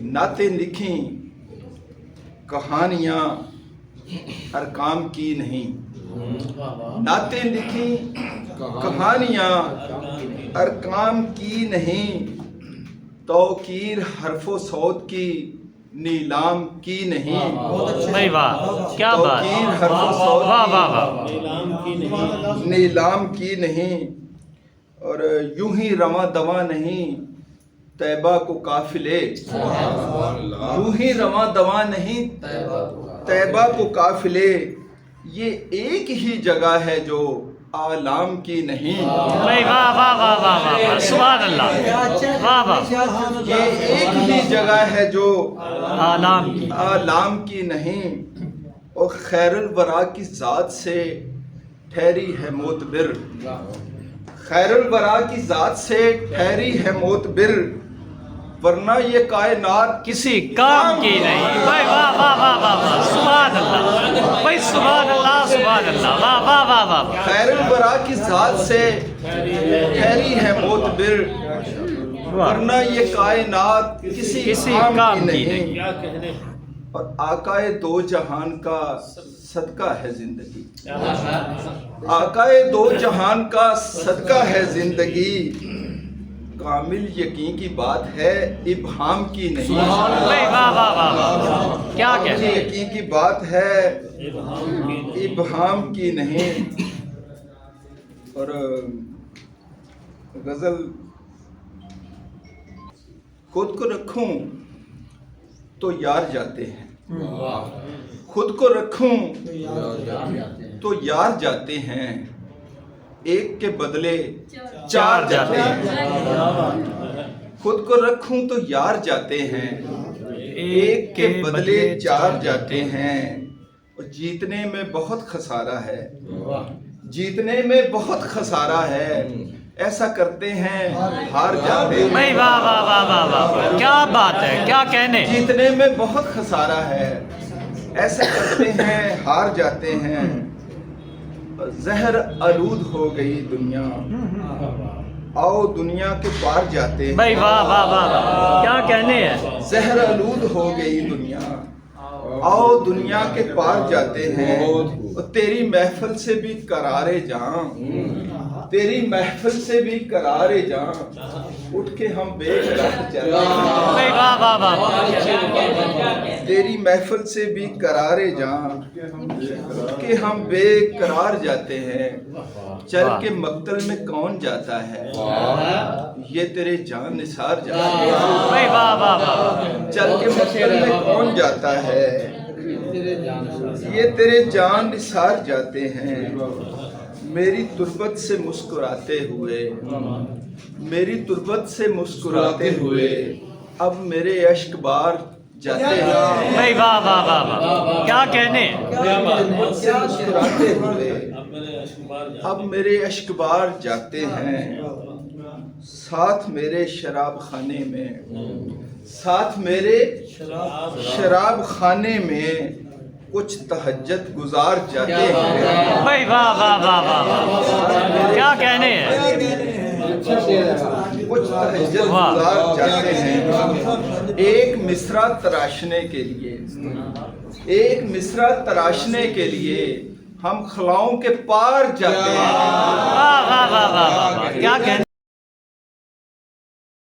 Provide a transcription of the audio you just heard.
नातें लिखी कहानियाँ अरकाम की नहीं, नातें लिखी कहानियाँ अरकाम की नहीं, तौकीर हरफो सौत की नीलाम की नहीं। भाई वाह, क्या बात, तौकीर हरफो सौत वाह वाह वाह, की नीलाम की नहीं। और यूं ही रवां दवा नहीं तैबा को काफिले, यूं ही रवां दवा नहीं तैबा को काफिले, ये एक ही जगह है जो आलाम की नहीं। भाई वाह वाह वाह वाह वाह, सुभान अल्लाह, वाह वाह, ये एक ही जगह है जो आलाम की, आलाम की नहीं। और खैरुल वरा की ज़ात से ठहरी है मोतबिर, खैरुल वरा की ज़ात से ठहरी है मोतबिर, वरना ये कायनात किसी काम की नहीं। भाई वाह वाह वाह वाह वाह, सुभान अल्लाह, भाई सुभान अल्लाह, सुभान अल्लाह, वाह वाह वाह वाह। खैरुल वरा की ज़ात से ठहरी है मोतबिर, वरना ये कायनात किसी काम की नहीं। और आकाए दो जहान का सदका है जिंदगी, आकाए दो जहान का सदका है जिंदगी, कामिल यकीन की बात है इब्हाम की नहीं। भाई वाह वाह वाह वाह, क्या कामिल कहते यकीन की बात है इब्हाम की नहीं। और गजल, खुद को रखूं तो यार जाते हैं, खुद को रखूं तो यार जाते हैं, एक के बदले चार जाते हैं। खुद को रखूं तो यार जाते हैं, एक के बदले चार जाते हैं। और जीतने में बहुत खसारा है, जीतने में बहुत खसारा है, ऐसा करते हैं हार जाते हैं। भाई वाह वाह वाह वाह वाह, क्या बात है, क्या कहने। जीतने में बहुत खसारा है, ऐसा करते हैं हार जाते हैं। जहर आलूद हो गई दुनिया, आओ दुनिया के पार जाते हैं। भाई वाह वाह वाह वाह, क्या कहने हैं। जहर आलूद हो गई दुनिया, आओ दुनिया के पार जाते हैं। और तेरी महफिल से भी करारे जां, तेरी महफिल से भी करारे जां, उठ के हम बेकरार जाते हैं। भाई वाह वाह वाह वाह, तेरी महफिल से भी करारे जां, उठ के हम बेकरार जाते हैं। चल के मक्तल में कौन जाता है, ये तेरे जान निसार जाते हैं। भाई वाह वाह वाह, चल के मक्तल में कौन जाता है, ये तेरे जान निसार जाते हैं। मेरी तुरबत से मुस्कुराते हुए, मेरी तुरबत से मुस्कुराते हुए, अब मेरे अश्क बार जाते हैं। भाई वाह वाह वाह वाह, क्या कहने। तुरबत से मुस्कुराते हुए, अब मेरे अश्क बार जाते हैं। साथ मेरे शराब खाने में, साथ मेरे शराब खाने में कुछ तहज्जुद गुजार जाते हैं। भाई वाह वाह वाह वाह, क्या कहने हैं। कुछ तहज्जुद गुजार जाते हैं। एक मिसरा तराशने के लिए, एक मिसरा तराशने के लिए हम खलाओं के पार जाते हैं। वाह वाह वाह वाह, क्या कहने।